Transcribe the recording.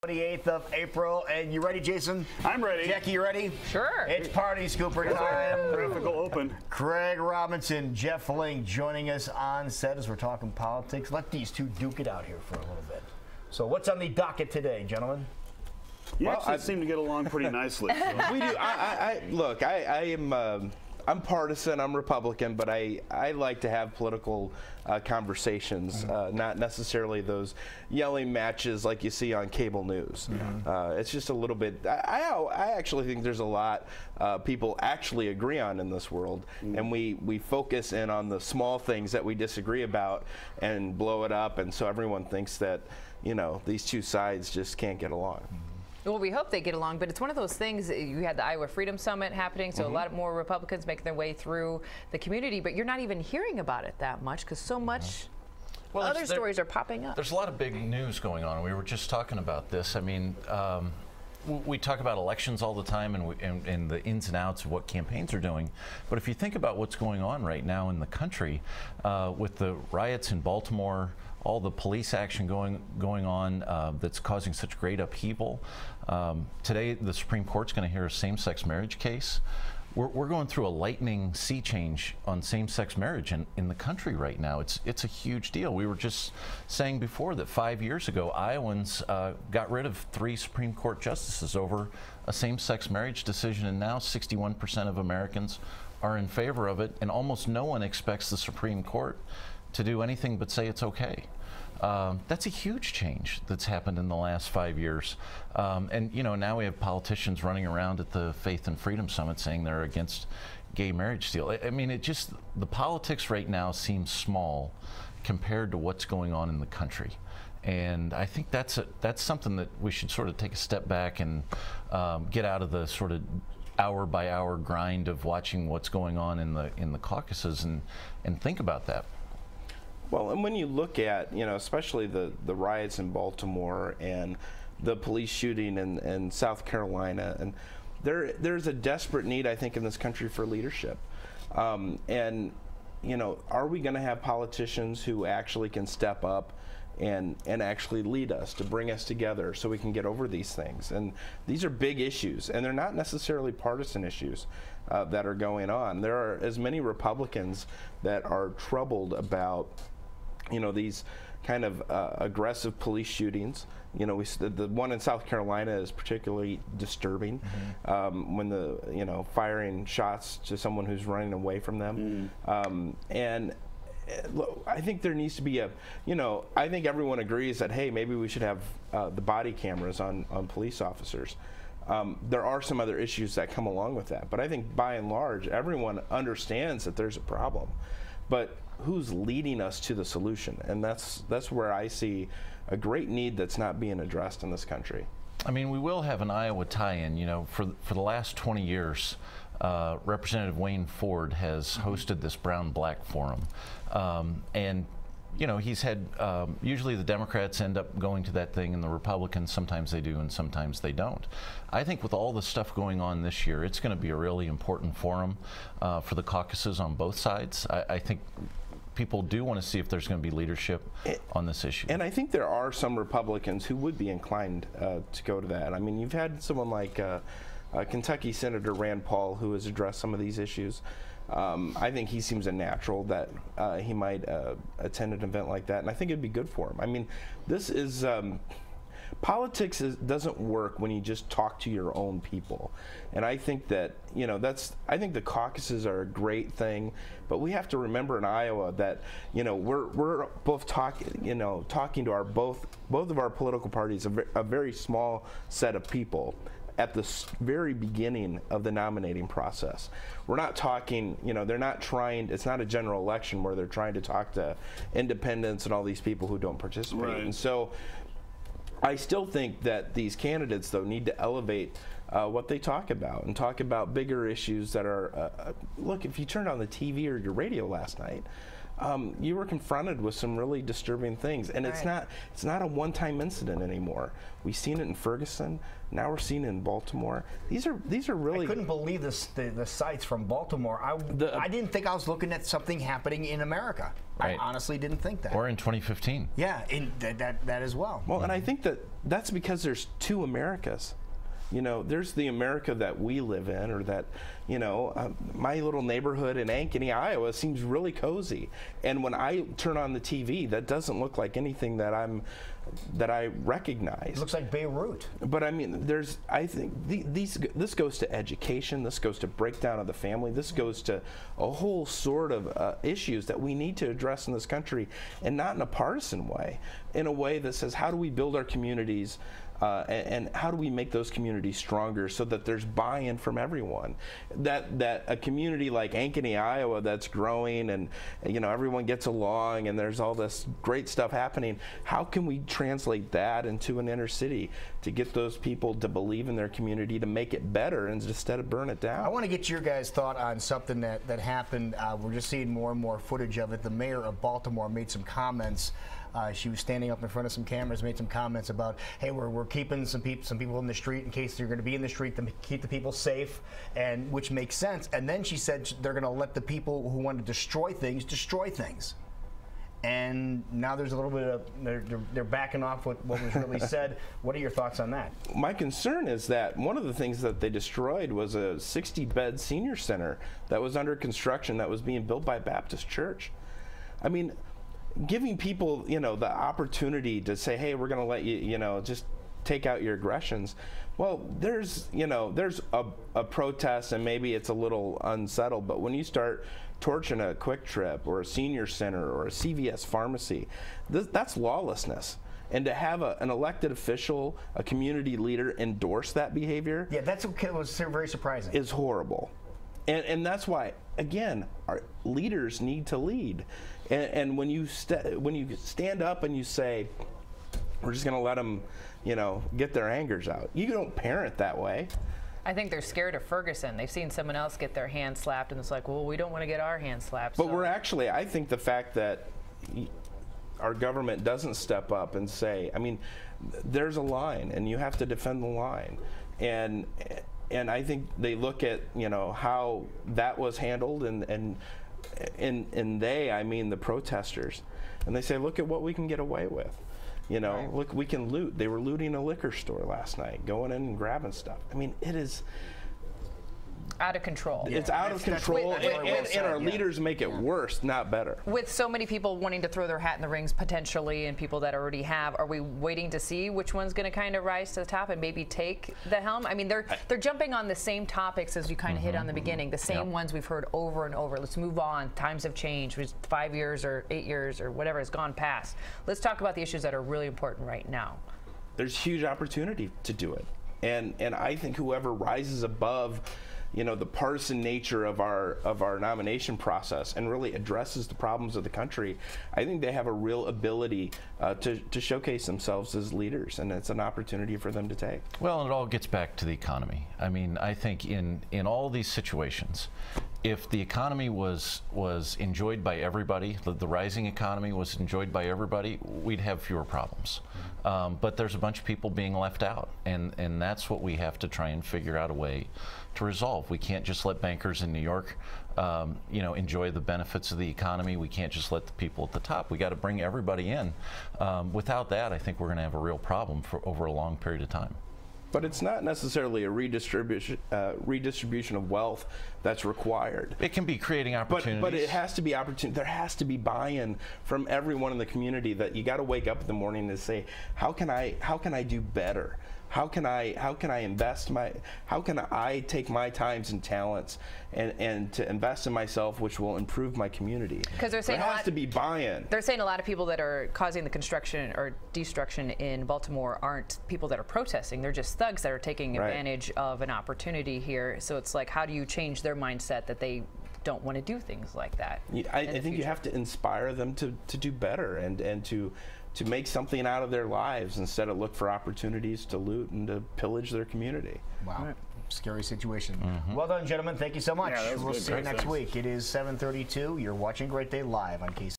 28th of April. And you ready, Jason? I'm ready. Jackie, you ready? Sure. It's Party Scooper time. Graphical open. Craig Robinson, Jeff Link joining us on set as we're talking politics. Let these two duke it out here for a little bit. So what's on the docket today, gentlemen? You actually seem to get along pretty nicely. So. We do. Look, I am. I'm partisan. I'm Republican, but I like to have political conversations, not necessarily those yelling matches like you see on cable news. It's just a little bit. I actually think there's a lot people actually agree on in this world, and we focus in on the small things that we disagree about and blow it up, and so everyone thinks that these two sides just can't get along. Well, we hope they get along, but it's one of those things. You had the Iowa Freedom Summit happening, so a lot more Republicans making their way through the community, but you're not even hearing about it that much because so much other stories are popping up. There's a lot of big news going on. We were just talking about this. I mean, we talk about elections all the time and the ins and outs of what campaigns are doing, but if you think about what's going on right now in the country with the riots in Baltimore, all the police action going on that's causing such great upheaval. Today, the Supreme Court's going to hear a same-sex marriage case. We're going through a lightning sea change on same-sex marriage in the country right now. It's a huge deal. We were just saying before that 5 years ago, Iowans got rid of 3 Supreme Court justices over a same-sex marriage decision, and now 61% of Americans are in favor of it, and almost no one expects the Supreme Court to do anything but say it's okay. That's a huge change that's happened in the last 5 years. And now we have politicians running around at the Faith and Freedom Summit saying they're against gay marriage still. I mean, the politics right now seems small compared to what's going on in the country. And I think that's something that we should sort of take a step back and get out of the sort of hour by hour grind of watching what's going on in the caucuses and think about that. Well, and when you look at, especially the riots in Baltimore and the police shooting in South Carolina, and there's a desperate need, I think, in this country for leadership. And, are we going to have politicians who actually can step up and actually lead us, to bring us together so we can get over these things? And these are big issues, and they're not necessarily partisan issues that are going on. There are as many Republicans that are troubled about these kind of aggressive police shootings. The one in South Carolina is particularly disturbing when the firing shots to someone who's running away from them. And I think there needs to be I think everyone agrees that, hey, maybe we should have the body cameras on police officers. There are some other issues that come along with that, but I think by and large everyone understands that there's a problem. But who's leading us to the solution? And that's where I see a great need that's not being addressed in this country. I mean, we will have an Iowa tie-in. For the last 20 years, Representative Wayne Ford has hosted this Brown-Black Forum. And he's had, usually the Democrats end up going to that thing and the Republicans, sometimes they do and sometimes they don't. I think with all the stuff going on this year, it's going to be a really important forum for the caucuses on both sides. I think people do want to see if there's going to be leadership on this issue. And I think there are some Republicans who would be inclined to go to that. I mean, you've had someone like Kentucky Senator Rand Paul who has addressed some of these issues. I think he seems a natural that he might attend an event like that, and I think it'd be good for him. I mean, this is politics doesn't work when you just talk to your own people, and I think that I think the caucuses are a great thing, but we have to remember in Iowa that we're both talking to both of our political parties, a very small set of people at the very beginning of the nominating process. We're not talking, they're not trying, it's not a general election where they're trying to talk to independents and all these people who don't participate. Right. And so I still think that these candidates, though, need to elevate what they talk about and talk about bigger issues that are, look, if you turned on the TV or your radio last night, you were confronted with some really disturbing things. And it's not a one-time incident anymore. We've seen it in Ferguson. Now we're seeing it in Baltimore. These are really. I couldn't believe the sites from Baltimore. I didn't think I was looking at something happening in America. Right. I honestly didn't think that. Or in 2015. Yeah, that as well. Well, and I think that's because there's two Americas. You know, there's the America that we live in, or that, you know, my little neighborhood in Ankeny, Iowa seems really cozy. And when I turn on the TV, that doesn't look like anything that I recognize. It looks like Beirut. But I mean, I think this goes to education, this goes to breakdown of the family, this goes to a whole sort of issues that we need to address in this country, and not in a partisan way, in a way that says, how do we build our communities? And how do we make those communities stronger so that there's buy-in from everyone? That a community like Ankeny, Iowa, that's growing, and you know, everyone gets along, and there's all this great stuff happening. How can we translate that into an inner city to get those people to believe in their community, to make it better instead of burn it down? I want to get your guys' thought on something that happened. We're just seeing more and more footage of it. The mayor of Baltimore made some comments. She was standing up in front of some cameras, made some comments about, hey, we're keeping some people in the street in case you're going to be in the street, to keep the people safe, and which makes sense. And then she said they're going to let the people who want to destroy things. And now there's a little bit of, they're backing off what was really said. What are your thoughts on that? My concern is that one of the things that they destroyed was a 60-bed senior center that was under construction, that was being built by Baptist Church. I mean, giving people, you know, the opportunity to say, hey, we're going to let you, you know, just take out your aggressions. Well, there's a protest, and maybe it's a little unsettled, but when you start torching a Quick Trip or a senior center or a CVS pharmacy, that's lawlessness. And to have an elected official, a community leader, endorse that behavior, yeah, that's what was very surprising. Is horrible. And that's why, again, our leaders need to lead. And when you stand up and you say, we're just going to let them, you know, get their angers out, you don't parent that way. I think they're scared of Ferguson. They've seen someone else get their hand slapped, and it's like, well, we don't want to get our hand slapped. But so. we're actually, I think the fact that our government doesn't step up and say, I mean, there's a line, and you have to defend the line. And I think they look at, you know, how that was handled, and they, I mean the protesters, and they say, look at what we can get away with. You know, right. Look, we can loot. They were looting a liquor store last night, going in and grabbing stuff. I mean, it is out of control. It's out of control, and our leaders make it worse, not better. With so many people wanting to throw their hat in the rings potentially, and people that already have, are we waiting to see which one's going to kind of rise to the top and maybe take the helm? I mean, they're jumping on the same topics as you kind of hit on the beginning, the same ones we've heard over and over. Let's move on. Times have changed. 5 years or 8 years or whatever has gone past. Let's talk about the issues that are really important right now. There's huge opportunity to do it, and I think whoever rises above, you know, the partisan nature of our nomination process and really addresses the problems of the country, I think they have a real ability to showcase themselves as leaders, and it's an opportunity for them to take. Well, and it all gets back to the economy. I mean, I think in all these situations, if the economy was enjoyed by everybody, the rising economy was enjoyed by everybody, we'd have fewer problems. But there's a bunch of people being left out, and that's what we have to try and figure out a way to resolve. We can't just let bankers in New York, you know, enjoy the benefits of the economy. We can't just let the people at the top. We got to bring everybody in. Without that, I think we're going to have a real problem for over a long period of time. But it's not necessarily a redistribution of wealth that's required. It can be creating opportunities. But it has to be opportunity. There has to be buy-in from everyone in the community, that you got to wake up in the morning and say, how can I do better? How can I invest how can I take my times and talents and to invest in myself, which will improve my community? Because they're saying there has to be buy-in. They're saying a lot of people that are causing the construction or destruction in Baltimore aren't people that are protesting. They're just thugs that are taking advantage of an opportunity here. So it's like, how do you change their mindset that they don't want to do things like that? I think you have to inspire them to do better and to make something out of their lives instead of look for opportunities to loot and to pillage their community. Wow. scary situation. Well done, gentlemen. Thank you so much. Yeah, that was We'll good. see you Great, next thanks. week. It is 7:32. You're watching Great Day live on KC.